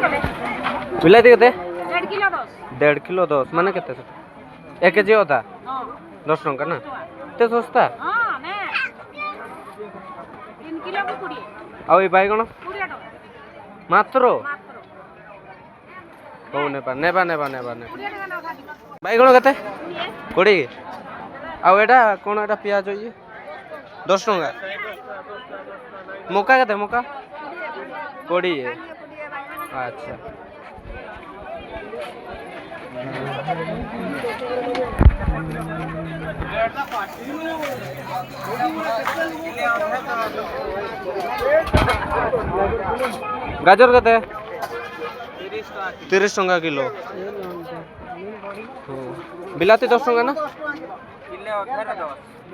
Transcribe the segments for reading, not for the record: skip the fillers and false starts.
बिलाती केते 1.5 kilo 10 1.5 kilo 10 माने केते 1 केजी होता 10 टंका ना एते सस्ता हां ने 3 किलो को 20 आ ए बाइगण 20 टका मात्र मात्र हो नेबा नेबा नेबा नेबा ने 20 टका ना खाली बाइगण केते 20 आ एटा कोन एटा प्याज होई 10 टंका मका केते मका 20 अच्छा गाजर केते 30 टंका किलो बिलाती 10 टंका ना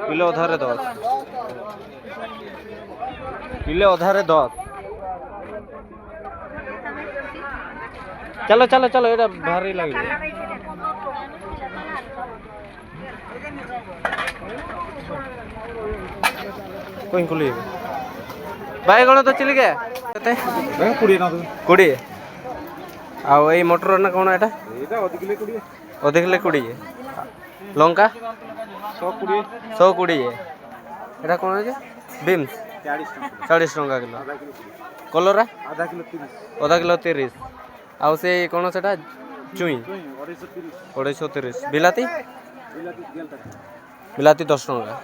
किलो अधारे 10 किलो अधारे 10 चलो चलो चलो एटा भारी लगे कोई कुली बाइगण तो चिली के केते 20 ना 20 आ ए मटर ना कोन एटा एटा अधिक ले 20 अधिक ले 20 लंका 120 एटा कोन है बीम्स 40 टंका किलो कलरा आधा किलो 30 आउ से कोन सेटा चुई 230 बिलाती 10 टंका